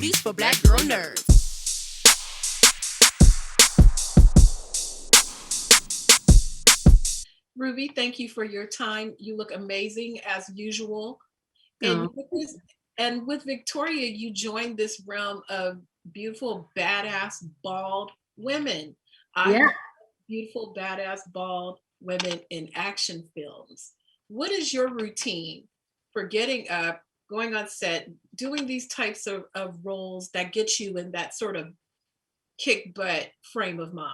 booties for black girl nerds. Ruby, thank you for your time. You look amazing as usual. And Oh, with Victoria, you joined this realm of beautiful, badass, bald women. I yeah. love beautiful, badass, bald women in action films. What is your routine for getting up, going on set, doing these types of roles that get you in that sort of kick butt frame of mind?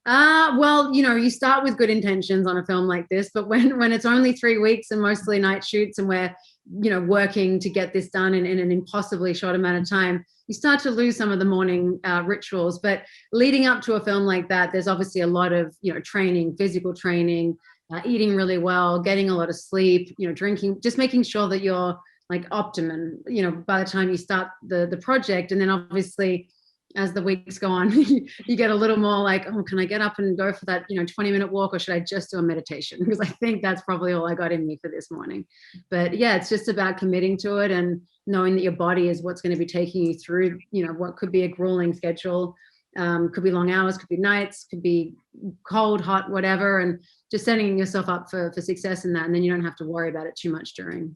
Well, you start with good intentions on a film like this, but when it's only 3 weeks and mostly night shoots and we're, working to get this done in an impossibly short amount of time, you start to lose some of the morning rituals. But leading up to a film like that, there's obviously a lot of, training, physical training, eating really well, getting a lot of sleep, drinking, just making sure that you're like optimum, by the time you start the project. And then obviously as the weeks go on, you get a little more like, oh, can I get up and go for that, 20-minute walk, or should I just do a meditation? Because I think that's probably all I got in me for this morning. But yeah, it's just about committing to it and knowing that your body is what's going to be taking you through, what could be a grueling schedule. Could be long hours, could be nights, could be cold, hot, whatever. And just setting yourself up for success in that. And then you don't have to worry about it too much during.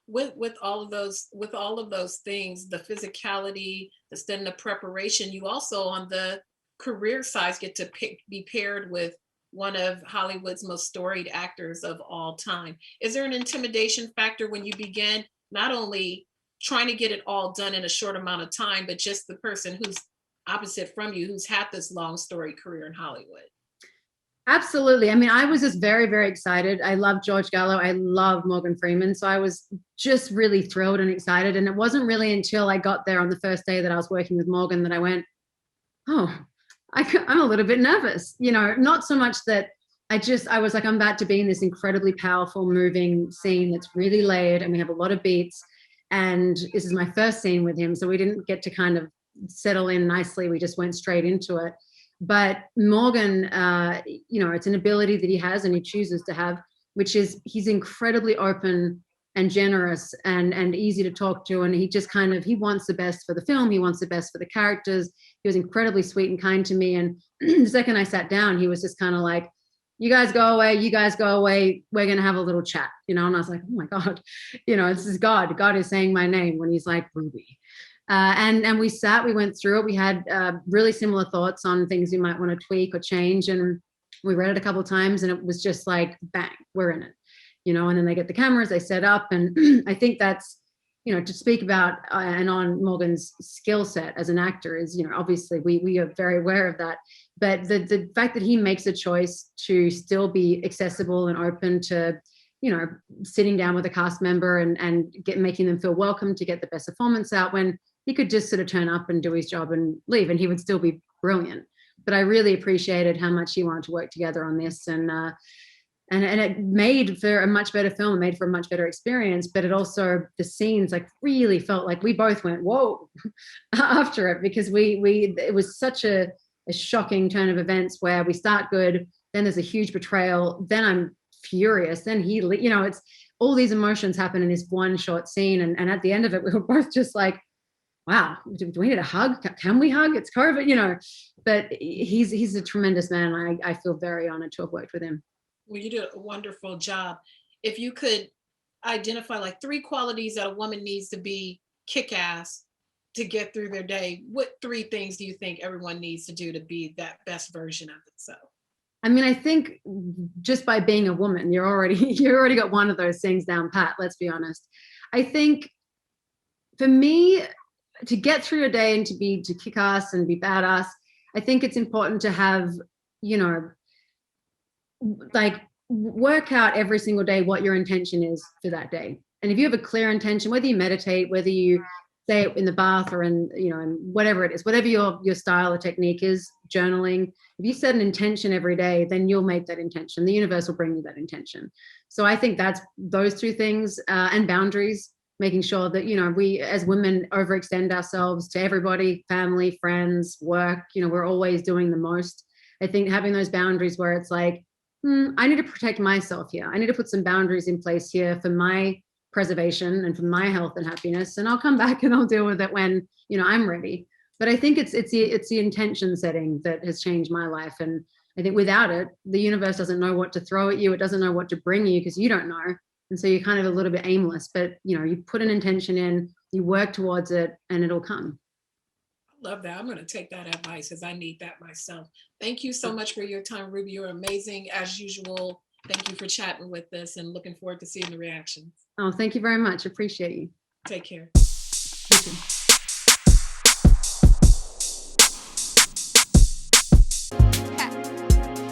With all of those things, the physicality, the preparation, you also on the career side get to be paired with one of Hollywood's most storied actors of all time. Is there an intimidation factor when you begin not only trying to get it all done in a short amount of time, but just the person who's opposite from you, who's had this long storied career in Hollywood? Absolutely. I mean, I was just very, very excited. I love George Gallo. I love Morgan Freeman. So I was just really thrilled and excited. And it wasn't really until I got there on the first day that I was working with Morgan that I went, oh, I'm a little bit nervous. Not so much that I was like, I'm about to be in this incredibly powerful, moving scene that's really layered and we have a lot of beats. And this is my first scene with him. So we didn't get to kind of settle in nicely. We just went straight into it. But Morgan, it's an ability that he has and he chooses to have, which is he's incredibly open and generous and easy to talk to. And he just he wants the best for the film. He wants the best for the characters. He was incredibly sweet and kind to me. And the second I sat down, he was just kind of like, you guys go away. You guys go away. We're going to have a little chat, And I was like, oh my God, this is God. God is saying my name when he's like, Ruby. And we went through it. We had really similar thoughts on things we might want to tweak or change. And we read it a couple of times and it was just like, bang, we're in it, and then they get the cameras, they set up. And I think that's, to speak about and on Morgan's skill set as an actor is, obviously we are very aware of that. But the fact that he makes a choice to still be accessible and open to, sitting down with a cast member and making them feel welcome to get the best performance out, when he could just sort of turn up and do his job and leave and he would still be brilliant. But I really appreciated how much he wanted to work together on this. And it made for a much better film, made for a much better experience. But it also, the scenes like really felt like we both went, whoa, after it, because it was such a shocking turn of events where we start good, then there's a huge betrayal, then I'm furious, then it's all these emotions happen in this one short scene. And at the end of it, we were both just like, wow, do we need a hug? Can we hug? It's COVID, but he's a tremendous man. I feel very honored to have worked with him. Well, you did a wonderful job. If you could identify like 3 qualities that a woman needs to be kick-ass to get through their day, what 3 things do you think everyone needs to do to be that best version of itself? I mean, I think just by being a woman, you already got one of those things down pat, let's be honest. I think for me, to get through a day and to kick ass and be badass, I think it's important to have, like work out every single day what your intention is for that day. And if you have a clear intention, whether you meditate, whether you say it in the bath or in whatever it is, whatever your style or technique is, journaling, if you set an intention every day, then you'll make that intention. The universe will bring you that intention. So I think that's those 2 things, and boundaries, making sure that, we as women overextend ourselves to everybody, family, friends, work, we're always doing the most. I think having those boundaries where it's like, I need to protect myself here. I need to put some boundaries in place here for my preservation and for my health and happiness, and I'll come back and I'll deal with it when, you know, I'm ready. But I think it's the intention setting that has changed my life. And I think without it, the universe doesn't know what to throw at you. It doesn't know what to bring you because you don't know. And so you're kind of a little bit aimless, but you know, you put an intention in, you work towards it, and it'll come. I love that. I'm going to take that advice because I need that myself. Thank you so much for your time, Ruby. You're amazing as usual. Thank you for chatting with us and looking forward to seeing the reactions. Oh, thank you very much. Appreciate you. Take care. You too.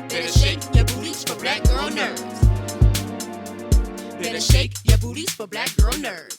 Better shake your booties for black girl nerves. Better shake your booties for black girl nerves.